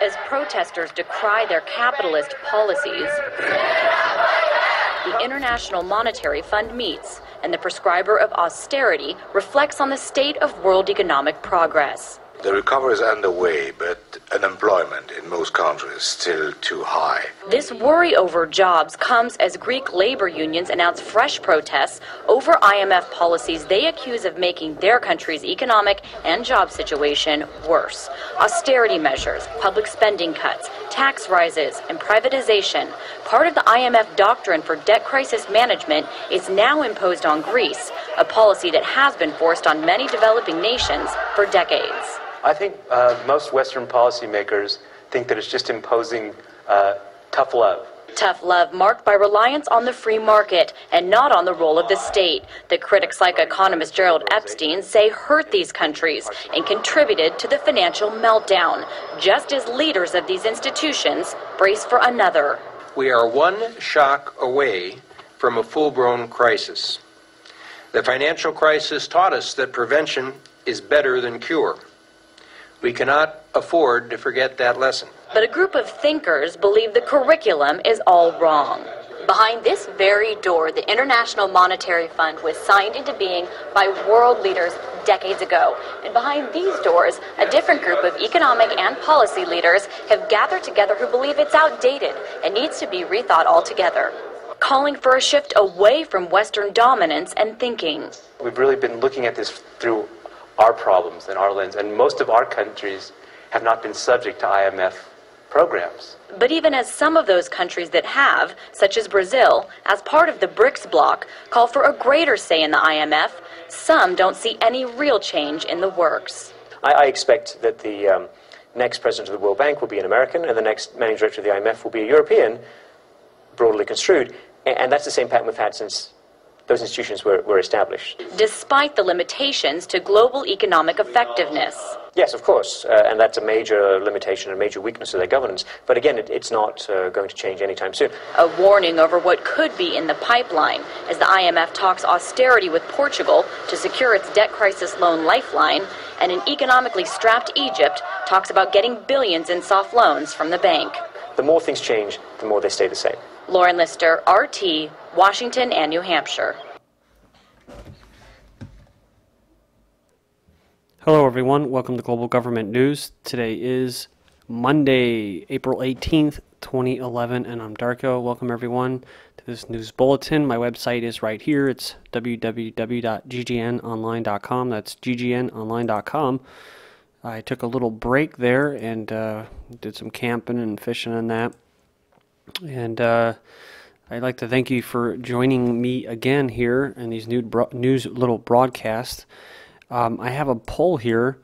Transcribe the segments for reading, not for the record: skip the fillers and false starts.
As protesters decry their capitalist policies, the International Monetary Fund meets, and the prescriber of austerity reflects on the state of world economic progress. The recovery is underway, but unemployment in most countries is still too high. This worry over jobs comes as Greek labor unions announce fresh protests over IMF policies they accuse of making their country's economic and job situation worse. Austerity measures, public spending cuts, tax rises, and privatization, part of the IMF doctrine for debt crisis management, is now imposed on Greece, a policy that has been forced on many developing nations for decades. I think most Western policymakers think that it's just imposing tough love. Tough love marked by reliance on the free market and not on the role of the state, that critics like economist Gerald Epstein say hurt these countries and contributed to the financial meltdown, just as leaders of these institutions brace for another. We are one shock away from a full-blown crisis. The financial crisis taught us that prevention is better than cure. We cannot afford to forget that lesson. But a group of thinkers believe the curriculum is all wrong. Behind this very door, the International Monetary Fund was signed into being by world leaders decades ago. And behind these doors, a different group of economic and policy leaders have gathered together who believe it's outdated and needs to be rethought altogether, calling for a shift away from Western dominance and thinking. We've really been looking at this through our problems and our lens, and most of our countries have not been subject to IMF programs. But even as some of those countries that have, such as Brazil, as part of the BRICS bloc, call for a greater say in the IMF, some don't see any real change in the works. I expect that the next president of the World Bank will be an American, and the next managing director of the IMF will be a European, broadly construed, and that's the same pattern we've had since those institutions were established. Despite the limitations to global economic effectiveness. Yes, of course, and that's a major limitation and a major weakness of their governance. But again, it's not going to change anytime soon. A warning over what could be in the pipeline as the IMF talks austerity with Portugal to secure its debt crisis loan lifeline, and an economically strapped Egypt talks about getting billions in soft loans from the bank. The more things change, the more they stay the same. Lauren Lister, RT, Washington and New Hampshire. Hello everyone, welcome to Global Government News. Today is Monday, April 18th, 2011, and I'm Darko. Welcome everyone to this news bulletin. My website is right here. It's www.ggnonline.com. That's ggnonline.com. I took a little break there and did some camping and fishing and that. And I'd like to thank you for joining me again here in these news little broadcasts. I have a poll here,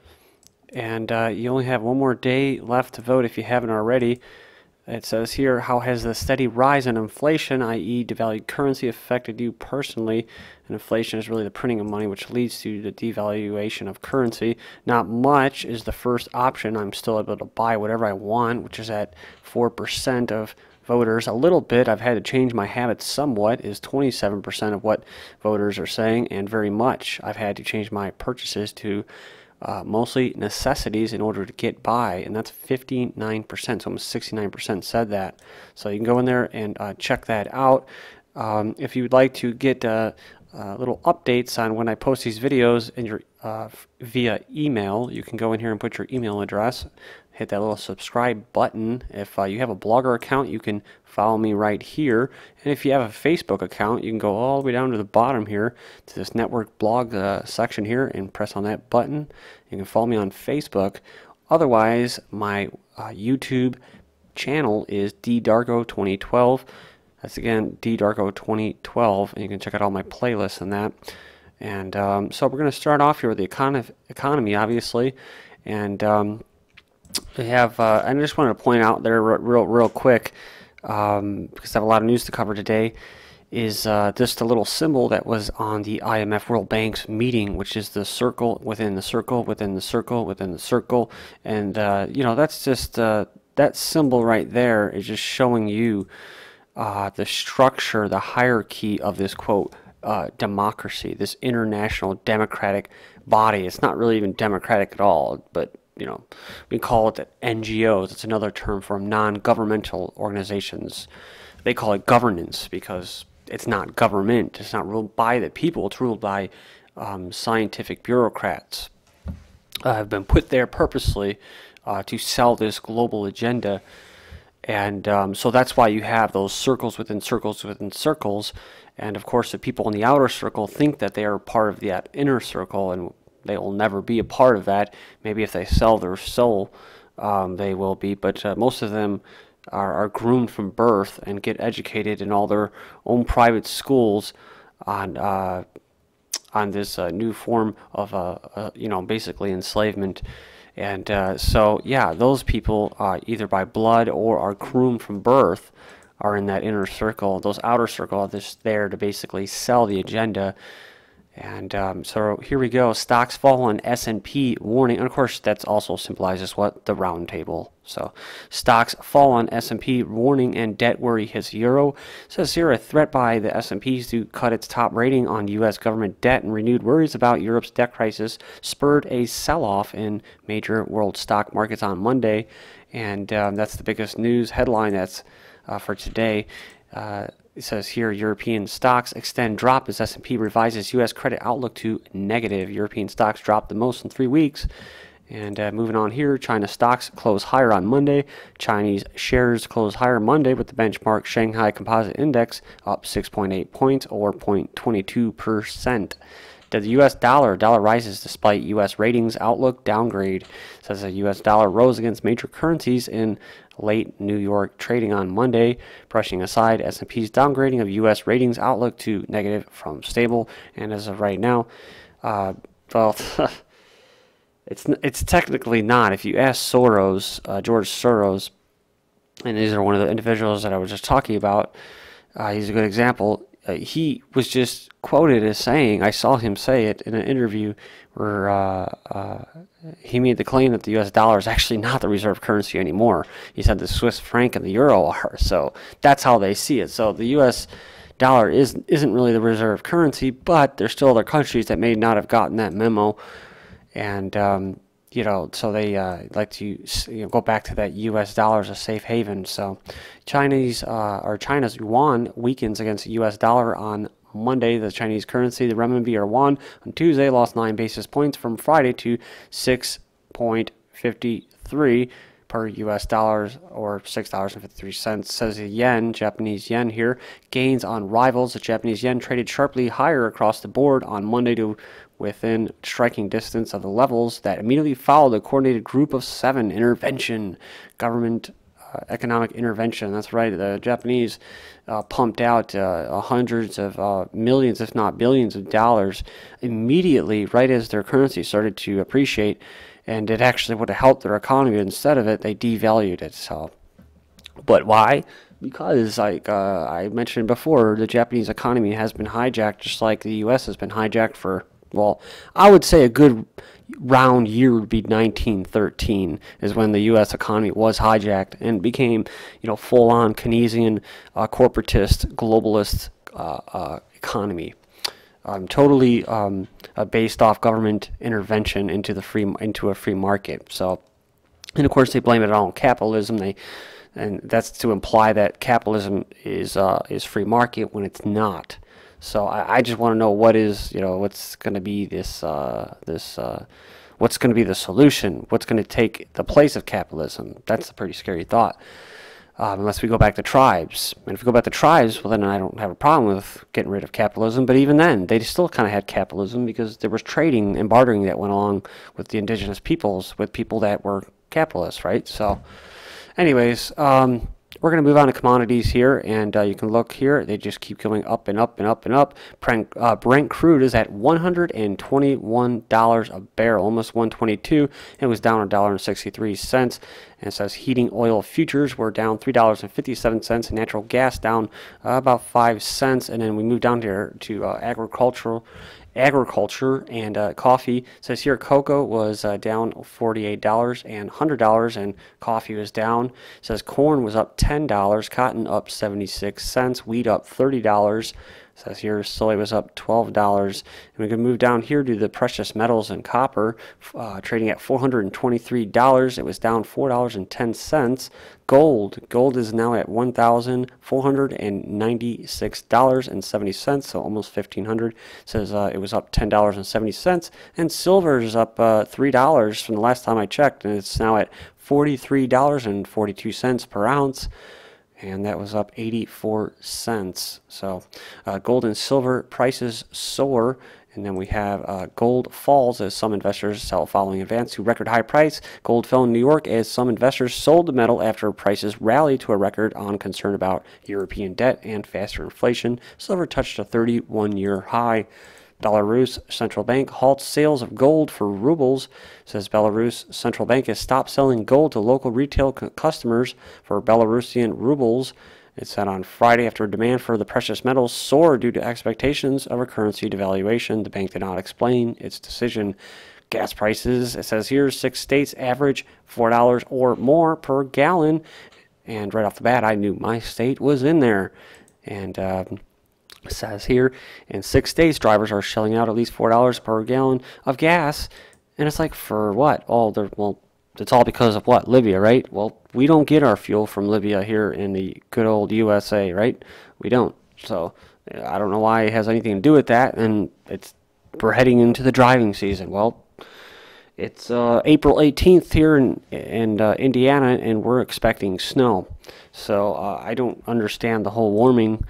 and you only have one more day left to vote if you haven't already. It says here, how has the steady rise in inflation, i.e. devalued currency, affected you personally? And inflation is really the printing of money, which leads to the devaluation of currency. Not much is the first option. I'm still able to buy whatever I want, which is at 4% of voters. A little bit, I've had to change my habits somewhat, is 27% of what voters are saying, and very much I've had to change my purchases to mostly necessities in order to get by, and that's 59%, so almost 69% said that. So you can go in there and check that out. If you would like to get little updates on when I post these videos in your via email, you can go in here and put your email address, hit that little subscribe button. If you have a Blogger account, you can follow me right here. And if you have a Facebook account, you can go all the way down to the bottom here to this network blog section here and press on that button. You can follow me on Facebook. Otherwise, my YouTube channel is ddarko2012. That's again ddarko2012, and you can check out all my playlists and that. And so we're going to start off here with the economy, obviously, and we have. I just wanted to point out there real quick, because I have a lot of news to cover today, is just a little symbol that was on the IMF World Bank's meeting, which is the circle within the circle within the circle within the circle, and you know, that's just that symbol right there is just showing you the structure, the hierarchy of this, quote, democracy, this international democratic body. It's not really even democratic at all, but we call it NGOs. It's another term for non-governmental organizations. They call it governance because it's not government. It's not ruled by the people. It's ruled by scientific bureaucrats. Have been put there purposely to sell this global agenda. And so that's why you have those circles within circles within circles. And of course, the people in the outer circle think that they are part of that inner circle, and they will never be a part of that. Maybe if they sell their soul, they will be. But most of them are groomed from birth and get educated in all their own private schools on this new form of basically enslavement. And so, yeah, those people, either by blood or are groomed from birth, are in that inner circle. Those outer circle are just there to basically sell the agenda. And so here we go. Stocks fall on S&P warning. And of course, that's also symbolizes what? The round table. So stocks fall on S&P warning and debt worry hits euro. It says here a threat by the S&P to cut its top rating on U.S. government debt and renewed worries about Europe's debt crisis spurred a sell-off in major world stock markets on Monday. And that's the biggest news headline that's for today. It says here, European stocks extend drop as S&P revises U.S. credit outlook to negative. European stocks dropped the most in 3 weeks. And moving on here, China stocks close higher on Monday. Chinese shares close higher Monday with the benchmark Shanghai Composite Index up 6.8 points or 0.22%. The U.S. dollar rises despite U.S. ratings outlook downgrade. It says the U.S. dollar rose against major currencies in late New York trading on Monday, brushing aside S&P's downgrading of U.S. ratings outlook to negative from stable. And as of right now, well, it's technically not. If you ask Soros, George Soros, and these are one of the individuals that I was just talking about, he's a good example. He was just quoted as saying, I saw him say it in an interview where he made the claim that the U.S. dollar is actually not the reserve currency anymore. He said the Swiss franc and the euro are. So that's how they see it. So the U.S. dollar isn't really the reserve currency, but there's still other countries that may not have gotten that memo. And, so they like to go back to that U.S. dollar as a safe haven. So China's yuan weakens against the U.S. dollar on Monday. The Chinese currency, the renminbi or yuan, on Tuesday lost 9 basis points from Friday to 6.53 per U.S. dollars or $6.53. Says the yen, Japanese yen here, gains on rivals. The Japanese yen traded sharply higher across the board on Monday to within striking distance of the levels that immediately followed the coordinated group of 7 intervention, government economic intervention. That's right, the Japanese pumped out hundreds of millions, if not billions of dollars immediately right as their currency started to appreciate, and it actually would have helped their economy. Instead of it, they devalued it. So, but why? Because, like I mentioned before, the Japanese economy has been hijacked just like the U.S. has been hijacked for, well, I would say a good round year would be 1913 is when the U.S. economy was hijacked and became, full-on Keynesian, corporatist, globalist economy, totally based off government intervention into a free market. So, and of course, they blame it all on capitalism. And that's to imply that capitalism is free market when it's not. So I just want to know what's going to be what's going to be the solution? What's going to take the place of capitalism? That's a pretty scary thought. Unless we go back to tribes. And if we go back to tribes, well, then I don't have a problem with getting rid of capitalism. But even then, they still kind of had capitalism because there was trading and bartering that went along with the indigenous peoples, with people that were capitalists, right? So, anyways, we're going to move on to commodities here, and you can look here. They just keep going up and up and up and up. Brent crude is at $121 a barrel, almost $122. It was down $1.63. And it says heating oil futures were down $3.57, and natural gas down about 5 cents. And then we move down here to agriculture and coffee. It says here cocoa was down $48 and $100, and coffee was down. It says corn was up $10, cotton up 76 cents, wheat up $30, says here soy was up $12. And we can move down here to the precious metals and copper, trading at $423. It was down $4.10. Gold is now at $1,496.70, so almost $1,500. Says it was up $10.70. And silver is up $3 from the last time I checked, and it's now at $43.42 per ounce. And that was up 84 cents. So gold and silver prices soar. And then we have gold falls as some investors sell following advance to record high price. Gold fell in New York as some investors sold the metal after prices rallied to a record on concern about European debt and faster inflation. Silver touched a 31-year high. Belarus central bank halts sales of gold for roubles. Says Belarus central bank has stopped selling gold to local retail customers for Belarusian rubles. It said on Friday after demand for the precious metals soared due to expectations of a currency devaluation. The bank did not explain its decision. Gas prices, it says here, 6 states average $4 or more per gallon. And right off the bat, I knew my state was in there. And it says here, in 6 states, drivers are shelling out at least $4 per gallon of gas. And it's like, for what? Oh, well, it's all because of what? Libya, right? Well, we don't get our fuel from Libya here in the good old USA, right? We don't. So I don't know why it has anything to do with that. And we're heading into the driving season. Well, it's April 18th here in Indiana, and we're expecting snow. So I don't understand the whole warming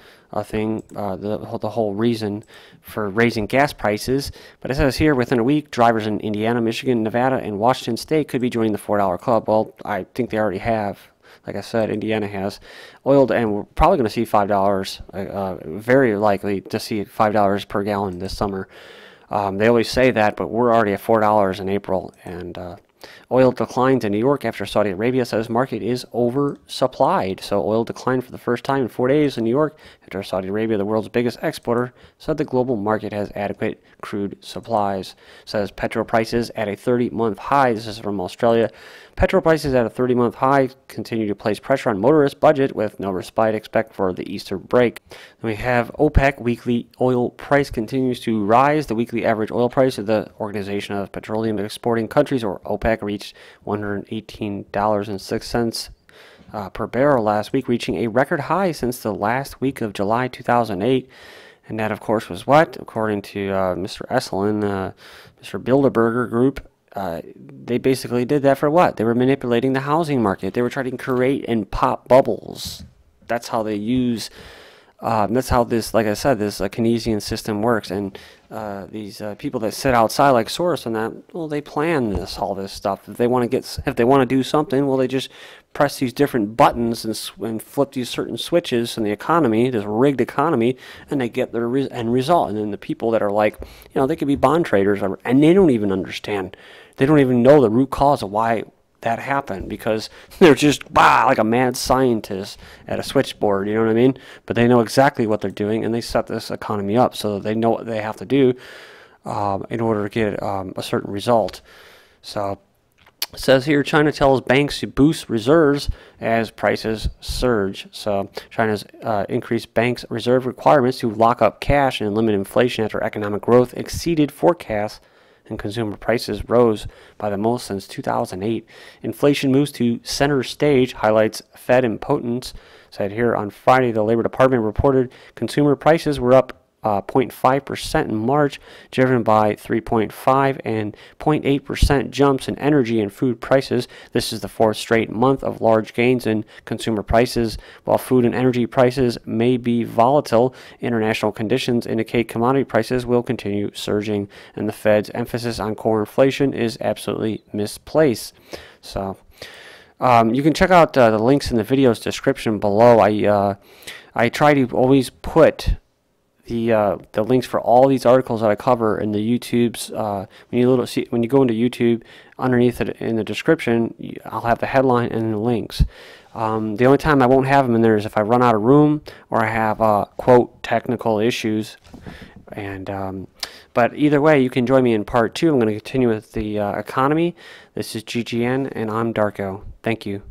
thing, the whole reason for raising gas prices. But it says here, within a week, drivers in Indiana, Michigan, Nevada, and Washington State could be joining the $4 club. Well, I think they already have. Like I said, Indiana has oiled, and we're probably going to see $5, very likely to see $5 per gallon this summer. They always say that, but we're already at $4 in April. And oil declines in New York after Saudi Arabia says market is oversupplied. So oil declined for the first time in 4 days in New York after Saudi Arabia, the world's biggest exporter, said the global market has adequate crude supplies. Says petrol prices at a 30-month high. This is from Australia. Petrol prices at a 30-month high continue to place pressure on motorists' budget with no respite expect for the Easter break. Then we have OPEC. Weekly oil price continues to rise. The weekly average oil price of the Organization of Petroleum Exporting Countries, or OPEC, reached $118.06 per barrel last week, reaching a record high since the last week of July 2008. And that, of course, was what? According to Mr. Esselin, Mr. Bilderberger Group, they basically did that for what? They were manipulating the housing market. They were trying to create and pop bubbles. That's how they use, that's how this, like I said, this Keynesian system works. And these people that sit outside like Soros and that, well, they plan all this stuff. If they want to do something, well, they just press these different buttons and flip these certain switches in the economy, this rigged economy, and they get their end result. And then the people that are like, they could be bond traders, and they don't even understand. They don't even know the root cause of why that happened, because they're just like a mad scientist at a switchboard, you know what I mean? But they know exactly what they're doing, and they set this economy up so that they know what they have to do in order to get a certain result. So it says here, China tells banks to boost reserves as prices surge. So China's increased banks' reserve requirements to lock up cash and limit inflation after economic growth exceeded forecasts and consumer prices rose by the most since 2008. Inflation moves to center stage, highlights Fed impotence. Said here on Friday, the Labor Department reported consumer prices were up 0.5% in March, driven by 3.5 and 0.8% jumps in energy and food prices. This is the 4th straight month of large gains in consumer prices. While food and energy prices may be volatile, international conditions indicate commodity prices will continue surging, and the Fed's emphasis on core inflation is absolutely misplaced. So you can check out the links in the video's description below. I try to always put the links for all these articles that I cover in the YouTube's when you go into YouTube, underneath it in the description, I'll have the headline and the links. The only time I won't have them in there is if I run out of room or I have quote technical issues. And but either way, you can join me in part 2. I'm going to continue with the economy. This is GGN, and I'm Darko. Thank you.